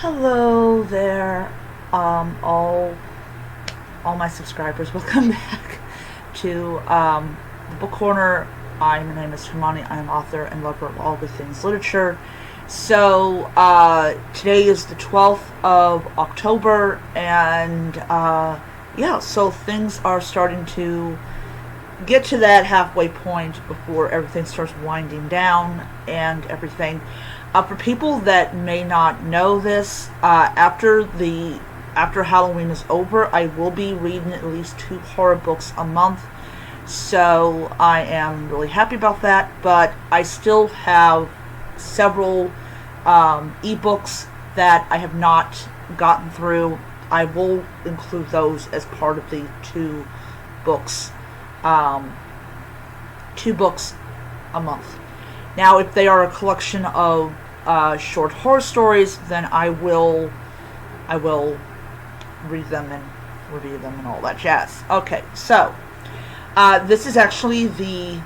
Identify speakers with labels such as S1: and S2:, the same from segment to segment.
S1: Hello there, all my subscribers. Welcome back to the Book Corner. My name is Hermione. I am author and lover of all good things literature. So today is the 12th of October, and yeah, so things are starting to get to that halfway point before everything starts winding down and everything. For people that may not know this, after Halloween is over, I will be reading at least 2 horror books a month. So I am really happy about that. But I still have several ebooks that I have not gotten through. I will include those as part of the 2 books. 2 books a month. Now, if they are a collection of short horror stories, then I will read them and review them and all that jazz. Okay, so this is actually the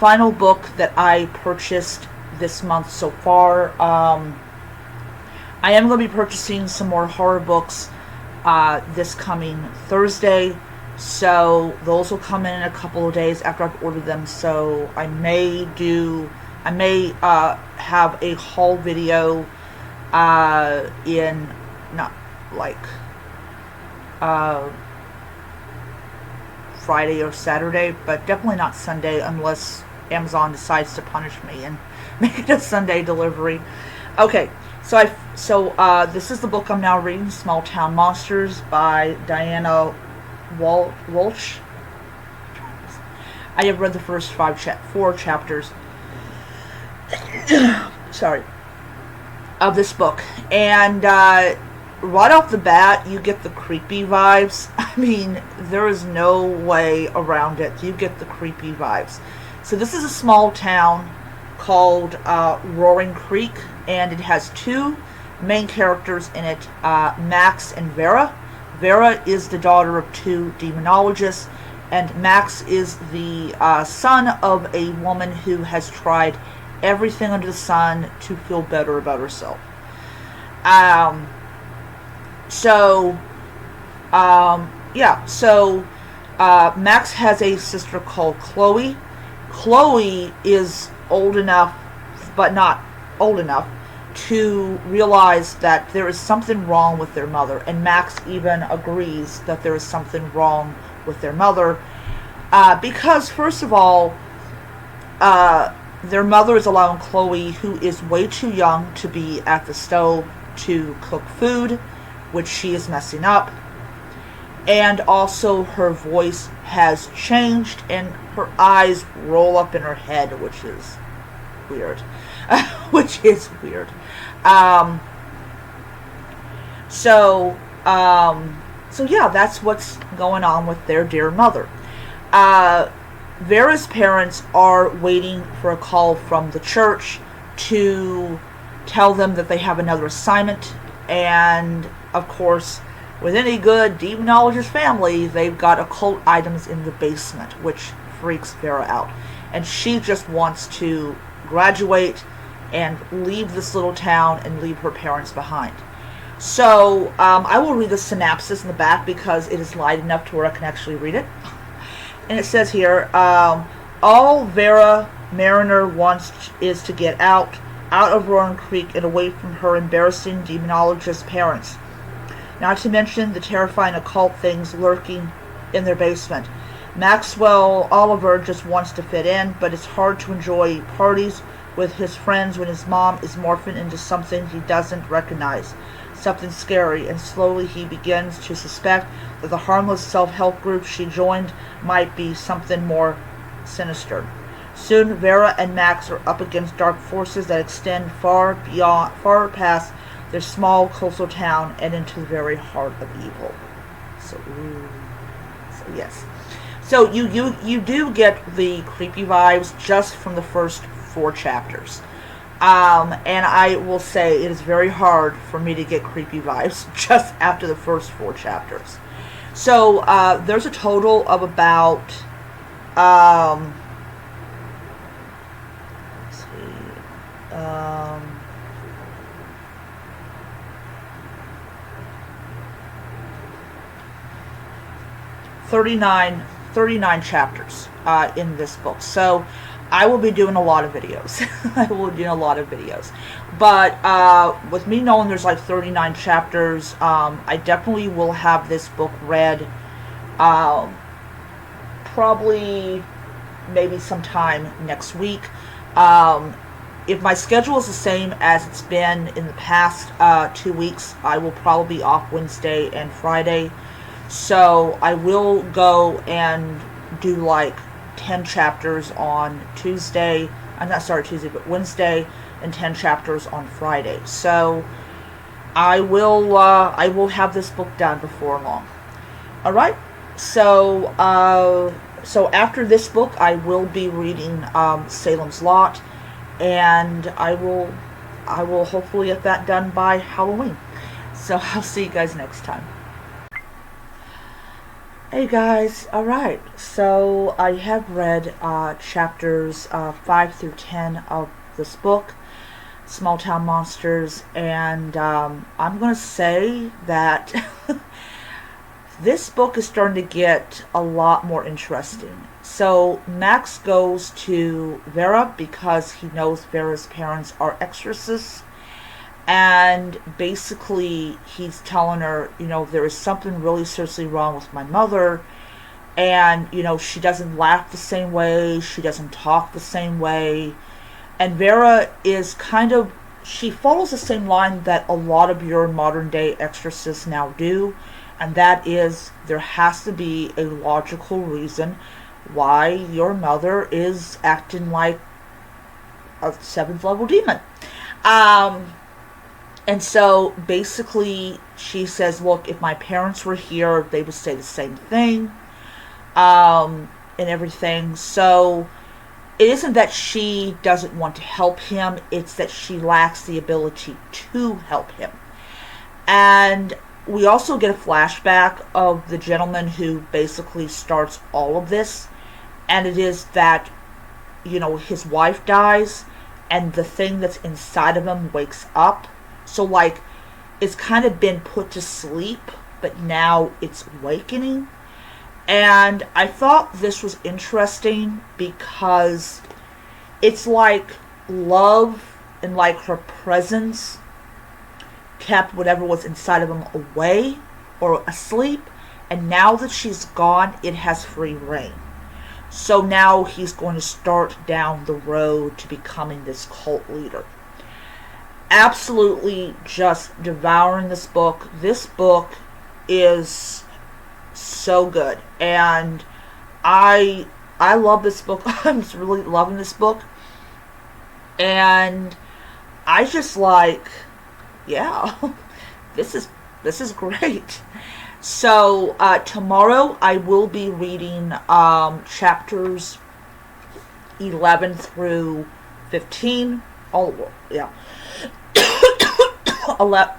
S1: final book that I purchased this month so far. I am going to be purchasing some more horror books this coming Thursday. So those will come in a couple of days after I've ordered them. So I may have a haul video in not like Friday or Saturday, but definitely not Sunday unless Amazon decides to punish me and make it a Sunday delivery. Okay, so this is the book I'm now reading, Small Town Monsters by Diana Walsh. I have read the first 4 chapters sorry, of this book, and right off the bat you get the creepy vibes. I mean, there is no way around it. You get the creepy vibes. So this is a small town called Roaring Creek, and it has 2 main characters in it, Max and Vera. Vera is the daughter of 2 demonologists, and Max is the son of a woman who has tried everything under the sun to feel better about herself. Max has a sister called Chloe. Chloe is old enough, but not old enough, to realize that there is something wrong with their mother, and Max even agrees that there is something wrong with their mother, because first of all, their mother is allowing Chloe, who is way too young to be at the stove, to cook food, which she is messing up, and also her voice has changed and her eyes roll up in her head, which is weird. So yeah, that's what's going on with their dear mother. Vera's parents are waiting for a call from the church to tell them that they have another assignment, and of course, with any good demonologist family, they've got occult items in the basement, which freaks Vera out, and she just wants to graduate and leave this little town and leave her parents behind. So I will read the synopsis in the back because it is light enough to where I can actually read it. And it says here, all Vera Mariner wants is to get out of Roaring Creek and away from her embarrassing demonologist parents. Not to mention the terrifying occult things lurking in their basement. Maxwell Oliver just wants to fit in, but it's hard to enjoy parties with his friends when his mom is morphing into something he doesn't recognize. Something scary, and slowly he begins to suspect that the harmless self-help group she joined might be something more sinister. Soon, Vera and Max are up against dark forces that extend far past their small coastal town and into the very heart of evil. So yes. So you do get the creepy vibes just from the first 4 chapters. And I will say it is very hard for me to get creepy vibes just after the first 4 chapters. So there's a total of about 39 chapters in this book. So I will be doing a lot of videos. I will be doing a lot of videos. But with me knowing there's like 39 chapters, I definitely will have this book read probably maybe sometime next week. If my schedule is the same as it's been in the past 2 weeks, I will probably be off Wednesday and Friday. So I will go and do like 10 chapters on Tuesday. I'm not sorry, Tuesday, but Wednesday, and 10 chapters on Friday. So I will have this book done before long. All right. So so after this book, I will be reading Salem's Lot, and I will hopefully get that done by Halloween. So I'll see you guys next time. Hey guys, alright, so I have read chapters 5 through 10 of this book, Small Town Monsters, and I'm going to say that this book is starting to get a lot more interesting. So Max goes to Vera because he knows Vera's parents are exorcists. And basically, he's telling her, you know, there is something really seriously wrong with my mother. And, you know, she doesn't laugh the same way. She doesn't talk the same way. And Vera is kind of, she follows the same line that a lot of your modern day exorcists now do. And that is, there has to be a logical reason why your mother is acting like a 7th level demon. And so, basically, she says, look, if my parents were here, they would say the same thing, and everything. So, it isn't that she doesn't want to help him, it's that she lacks the ability to help him. And we also get a flashback of the gentleman who basically starts all of this, and it is that, you know, his wife dies, and the thing that's inside of him wakes up. So, like, it's kind of been put to sleep, but now it's awakening. And I thought this was interesting because it's like love and like her presence kept whatever was inside of him away or asleep. And now that she's gone, it has free reign. So now he's going to start down the road to becoming this cult leader. Absolutely just devouring this book. This book is so good, and I love this book. I'm just really loving this book, and I just like, yeah, this is great. So tomorrow I will be reading chapters 11 through 15.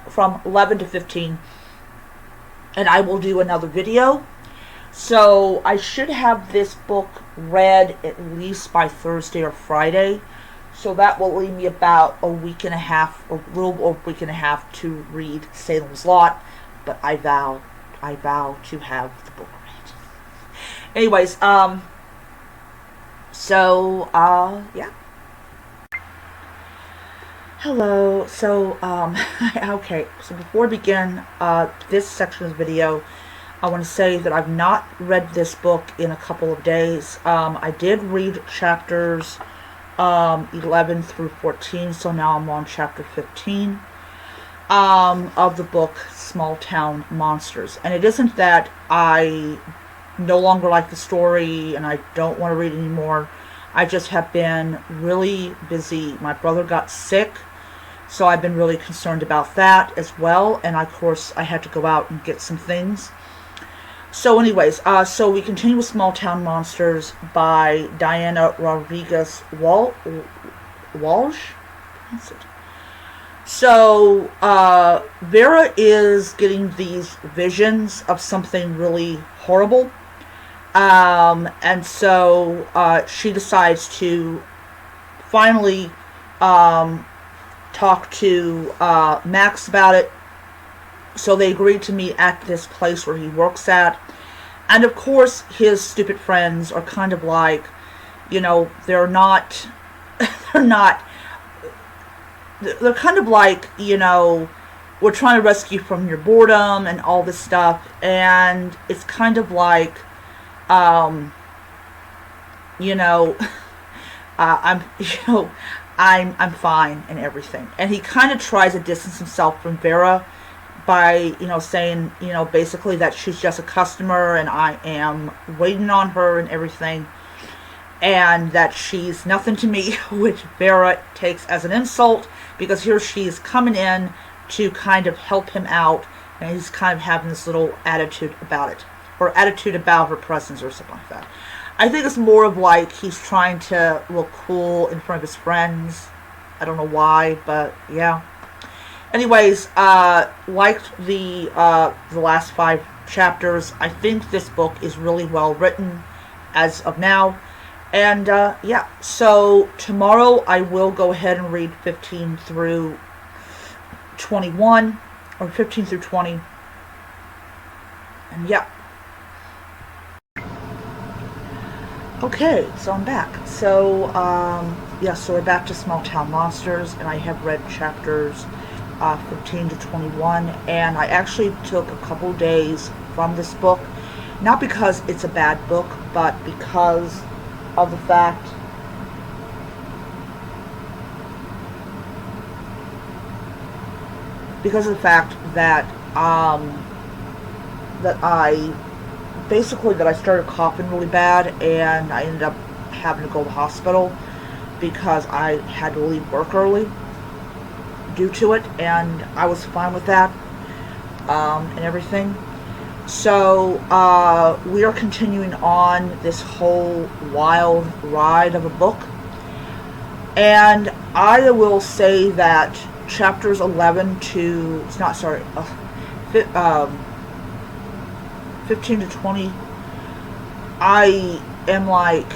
S1: From 11 to 15, and I will do another video. So I should have this book read at least by Thursday or Friday. So that will leave me about a week and a half, or a little over a week and a half to read Salem's Lot. But I vow to have the book read. Anyways, yeah. Hello. So, okay. So before we begin this section of the video, I want to say that I've not read this book in a couple of days. I did read chapters 11 through 14, so now I'm on chapter 15 of the book Small Town Monsters. And it isn't that I no longer like the story and I don't want to read it anymore. I just have been really busy. My brother got sick, so I've been really concerned about that as well. And of course, I had to go out and get some things. So anyways, so we continue with Small Town Monsters by Diana Rodriguez Walsh. That's it. So Vera is getting these visions of something really horrible. And so she decides to finally talk to Max about it. So they agreed to meet at this place where he works at. And of course, his stupid friends are kind of like, they're not, they're not, they're kind of like, we're trying to rescue you from your boredom and all this stuff. And it's kind of like, you know, I'm, I'm fine and everything. And he kind of tries to distance himself from Vera by, saying, basically that she's just a customer and I am waiting on her and everything. And that she's nothing to me, which Vera takes as an insult, because here she's coming in to kind of help him out, and he's kind of having this little attitude about it, or attitude about her presence or something like that. I think it's more of like he's trying to look cool in front of his friends. I don't know why, but yeah. Anyways, liked the last 5 chapters. I think this book is really well written as of now. And, yeah, so tomorrow I will go ahead and read 15 through 21, or 15 through 20. And, yeah. Okay, so I'm back. So, yeah, so we're back to Small Town Monsters, and I have read chapters 15 to 21, and I actually took a couple days from this book, not because it's a bad book, but because of the fact that I started coughing really bad, and I ended up having to go to the hospital because I had to leave work early due to it, and I was fine with that and everything. So, we are continuing on this whole wild ride of a book. And I will say that chapters 15 to 20, I am like,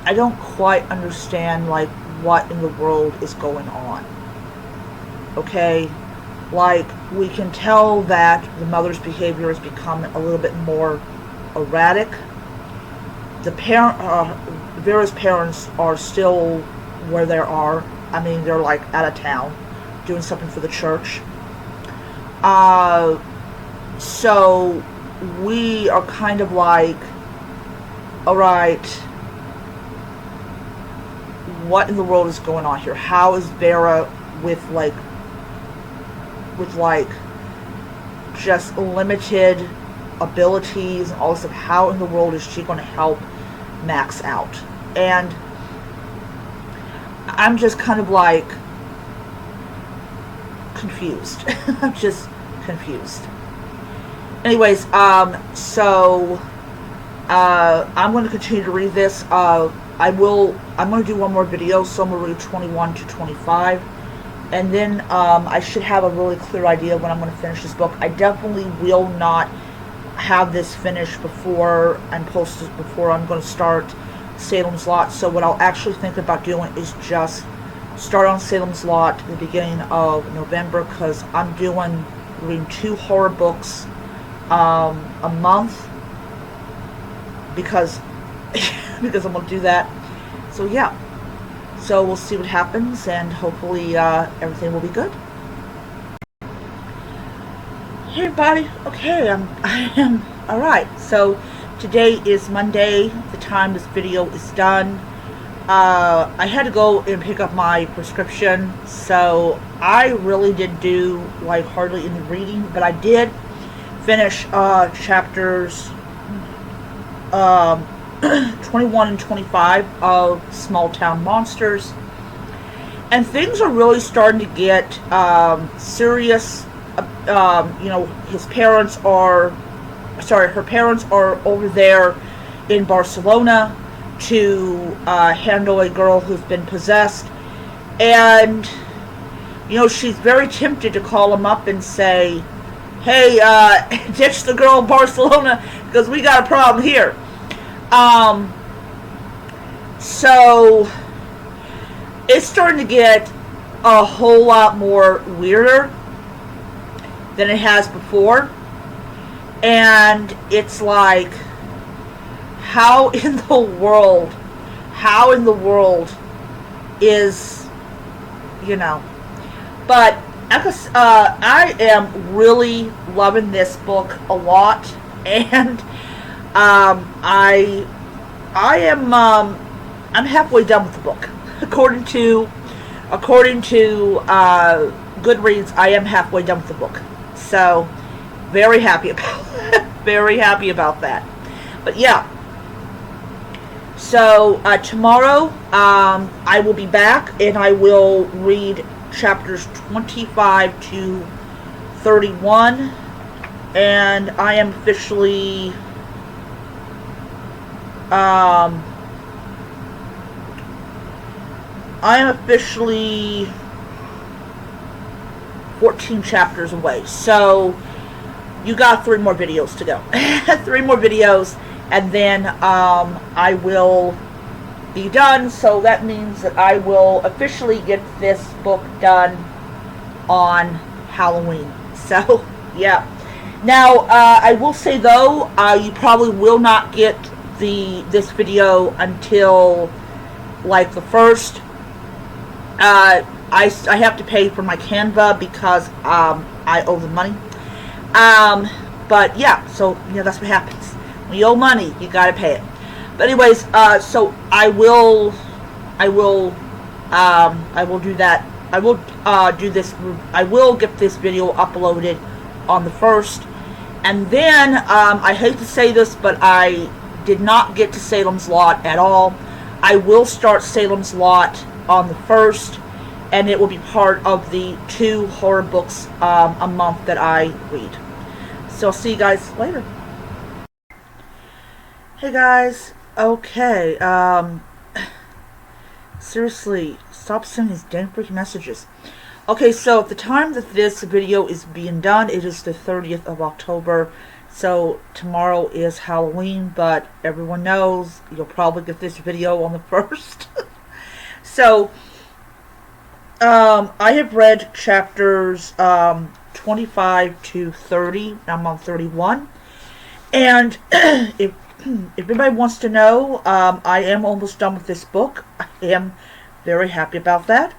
S1: I don't quite understand, like, what in the world is going on. Okay? Like, we can tell that the mother's behavior has become a little bit more erratic. Vera's parents are still where they are. I mean, they're like out of town, doing something for the church. So we are kind of like, alright, what in the world is going on here? How is Vera with just limited abilities and all this stuff, how in the world is she going to help Max out? And I'm just kind of like confused. I'm just confused. Anyways, so I'm going to continue to read this. I'm going to do one more video, so I'm going to read 21 to 25. And then I should have a really clear idea of when I'm going to finish this book. I definitely will not have this finished before and posted before I'm going to start Salem's Lot. So what I'll actually think about doing is just start on Salem's Lot at the beginning of November, because I'm reading 2 horror books a month, because I'm going to do that. So yeah. So we'll see what happens, and hopefully everything will be good. Hey everybody, okay, I am alright. So today is Monday, the time this video is done. I had to go and pick up my prescription, so I really didn't do like hardly any reading, but I did finish chapters 21 and 25 of Small Town Monsters, and things are really starting to get serious. Her parents are over there in Barcelona to handle a girl who's been possessed, and she's very tempted to call him up and say, hey, ditch the girl in Barcelona because we got a problem here. So it's starting to get a whole lot more weirder than it has before. And it's like, how in the world, is, you know. But I am really loving this book a lot, and I am I'm halfway done with the book. According to Goodreads, I am halfway done with the book. So very happy about very happy about that. But yeah. So tomorrow I will be back and I will read chapters 25 to 31, and I am officially um, 14 chapters away. So you got 3 more videos to go. 3 more videos, and then I will be done. So that means that I will officially get this book done on Halloween. So yeah. Now I will say though, you probably will not get this video until like the 1st. I have to pay for my Canva because I owe them money. But yeah, so that's what happens. When you owe money, you gotta pay it. But anyways, so I will do that. I will do this. I will get this video uploaded on the 1st, and then I hate to say this, but I did not get to Salem's Lot at all. I will start Salem's Lot on the 1st, and it will be part of the 2 horror books a month that I read. So I'll see you guys later. Hey guys. Okay. Seriously, stop sending these damn freaking messages. Okay, so at the time that this video is being done, it is the 30th of October. So tomorrow is Halloween, but everyone knows you'll probably get this video on the 1st. So I have read chapters 25 to 30. I'm on 31. And if anybody wants to know, I am almost done with this book. I am very happy about that.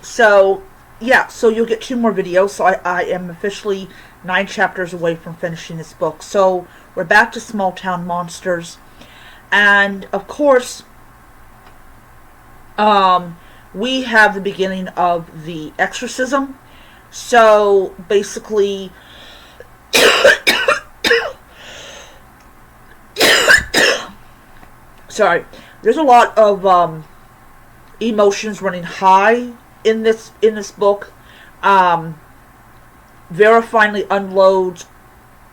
S1: So yeah, so you'll get 2 more videos. So I am officially 9 chapters away from finishing this book. So we're back to Small Town Monsters. And of course, we have the beginning of the exorcism. So basically, sorry, there's a lot of emotions running high in this book. Vera finally unloads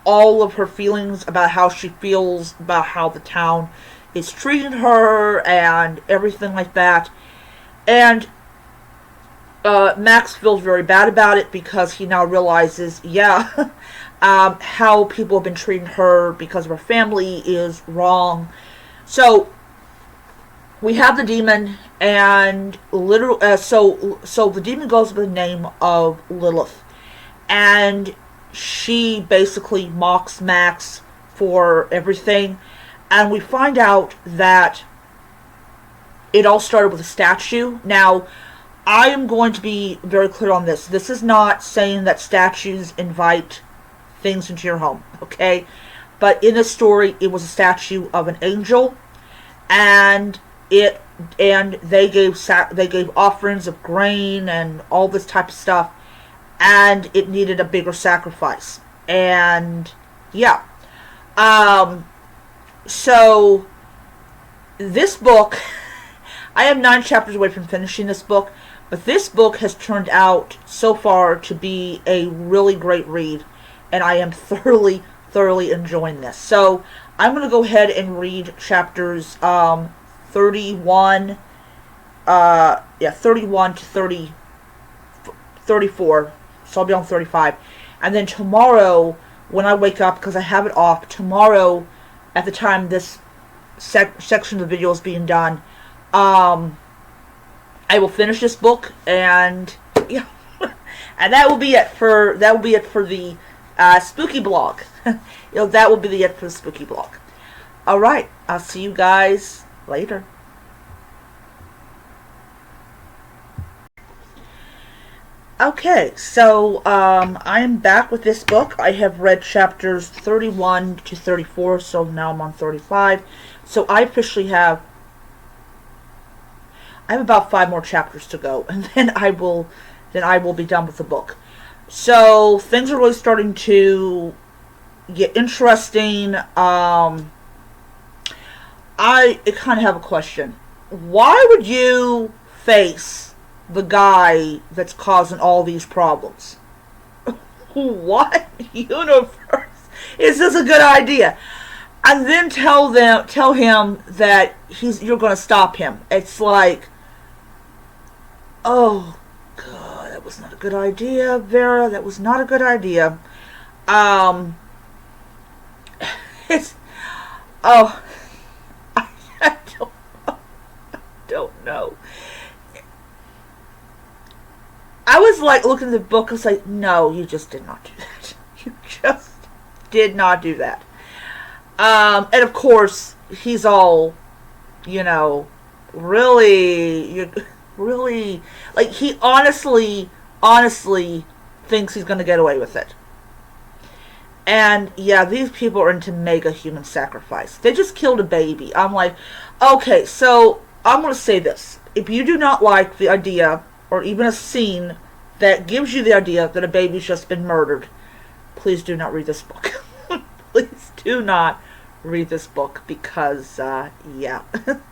S1: all of her feelings about how she feels about how the town is treating her and everything like that. And Max feels very bad about it because he now realizes, yeah, how people have been treating her because of her family is wrong. So we have the demon, and so the demon goes by the name of Lilith, and she basically mocks Max for everything. And we find out that it all started with a statue. Now, I am going to be very clear on this. This is not saying that statues invite things into your home, okay? But in this story, it was a statue of an angel, and they gave offerings of grain and all this type of stuff, and it needed a bigger sacrifice. And yeah, so this book, I am 9 chapters away from finishing this book, but this book has turned out so far to be a really great read, and I am thoroughly enjoying this. So I'm going to go ahead and read chapters 31 to 34. So I'll be on 35. And then tomorrow, when I wake up, because I have it off, tomorrow, at the time this section of the video is being done, I will finish this book, and yeah, And that will be it for the spooky blog. That will be it for the spooky blog. All right, I'll see you guys later. Okay, so I am back with this book. I have read chapters 31 to 34, so now I'm on 35. So I officially have about 5 more chapters to go, and then I will be done with the book. So things are really starting to get interesting. I kind of have a question. Why would you face the guy that's causing all these problems? What universe is this a good idea? And then tell him that you're going to stop him. It's like, oh God, that was not a good idea, Vera. That was not a good idea. It's oh, I don't know. I was like looking at the book. I was like, no, you just did not do that. You just did not do that. And of course, he's all, really, like he honestly thinks he's going to get away with it. And yeah, these people are into mega human sacrifice. They just killed a baby. I'm like, okay, so I'm going to say this. If you do not like the idea or even a scene that gives you the idea that a baby's just been murdered, please do not read this book. Please do not read this book because, yeah,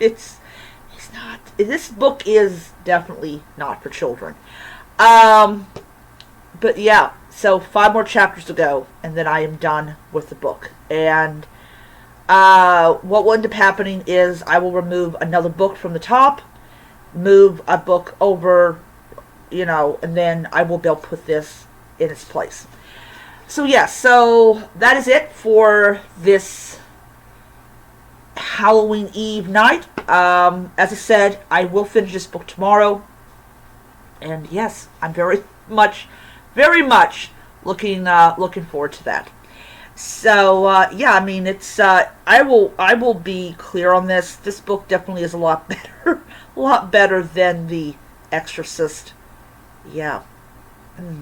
S1: it's not. This book is definitely not for children. But yeah, so 5 more chapters to go, and then I am done with the book. And what will end up happening is I will remove another book from the top, move a book over, and then I will be able to put this in its place. So yeah, so that is it for this Halloween Eve night. As I said, I will finish this book tomorrow. And yes, I'm very much looking forward to that. So yeah, I mean, it's I will be clear on this. This book definitely is a lot better than The Exorcist. Yeah. Definitely.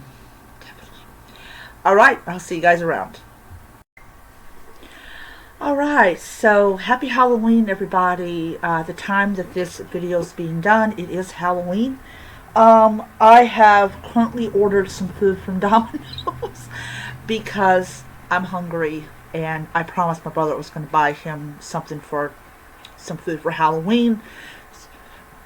S1: Alright, I'll see you guys around. Alright, so happy Halloween, everybody. The time that this video is being done, it is Halloween. I have currently ordered some food from Domino's because I'm hungry, and I promised my brother I was going to buy him some food for Halloween.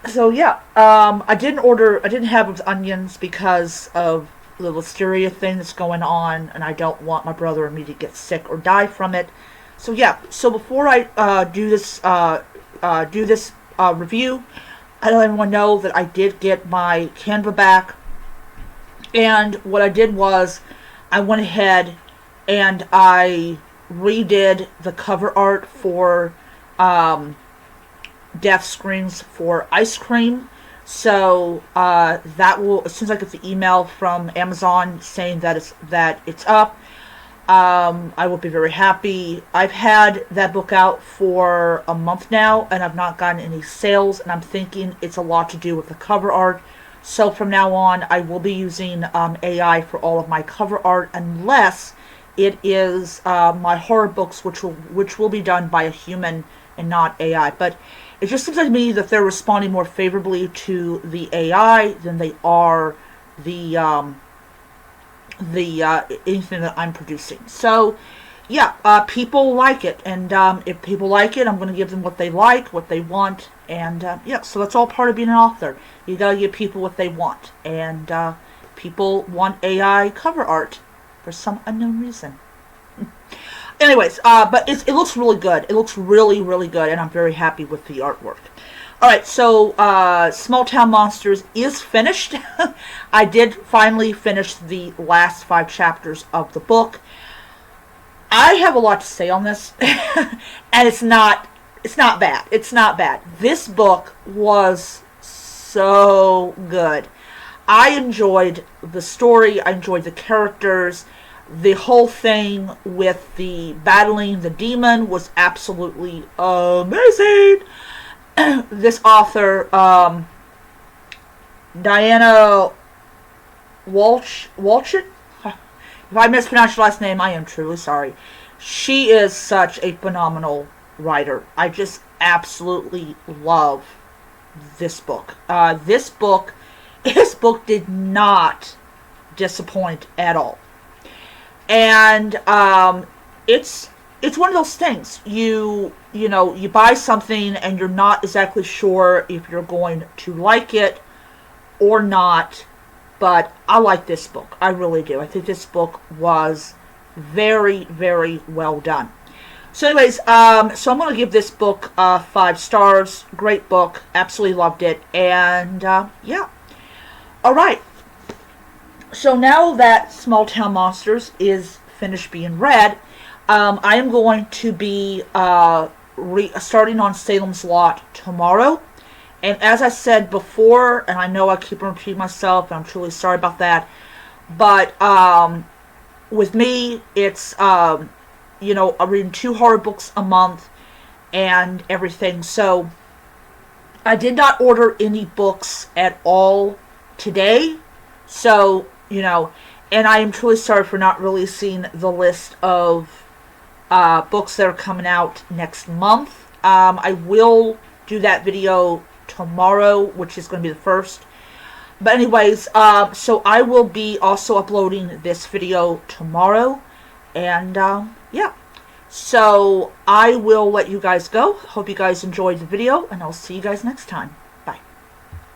S1: So yeah, I didn't have onions because of the listeria thing that's going on, and I don't want my brother or me to get sick or die from it. So yeah, so before I do this review, I let everyone know that I did get my Canva back, and what I did was I went ahead and I redid the cover art for death screens for ice cream. So that will, as soon as I get the email from Amazon saying that it's up, I will be very happy. I've had that book out for a month now, and I've not gotten any sales, and I'm thinking it's a lot to do with the cover art. So from now on, I will be using AI for all of my cover art, unless it is my horror books, which will be done by a human and not AI. But it just seems like to me that they're responding more favorably to the AI than they are the anything that I'm producing. So yeah, people like it, and if people like it, I'm going to give them what they like, what they want, and yeah, so that's all part of being an author. You got to give people what they want, and people want AI cover art for some unknown reason. Anyways, but it looks really good. It looks really, really good, and I'm very happy with the artwork. Alright, so Small Town Monsters is finished. I did finally finish the last 5 chapters of the book. I have a lot to say on this, and it's not bad. It's not bad. This book was so good. I enjoyed the story. I enjoyed the characters. The whole thing with the battling the demon was absolutely amazing. This author, Diana Walchet. If I mispronounced your last name, I am truly sorry. She is such a phenomenal writer. I just absolutely love this book. This book did not disappoint at all. And it's one of those things. You buy something and you're not exactly sure if you're going to like it or not. But I like this book. I really do. I think this book was very, very well done. So anyways, so I'm going to give this book 5 stars. Great book. Absolutely loved it. And, yeah. Alright. So now that Small Town Monsters is finished being read, I am going to be starting on Salem's Lot tomorrow. And as I said before, and I know I keep repeating myself, and I'm truly sorry about that, but with me, it's, I'm reading 2 horror books a month and everything. So I did not order any books at all today. So, and I am truly sorry for not releasing the list of books that are coming out next month. I will do that video tomorrow, which is going to be the 1st. But anyways, so I will be also uploading this video tomorrow. And, yeah. So I will let you guys go. Hope you guys enjoyed the video, and I'll see you guys next time.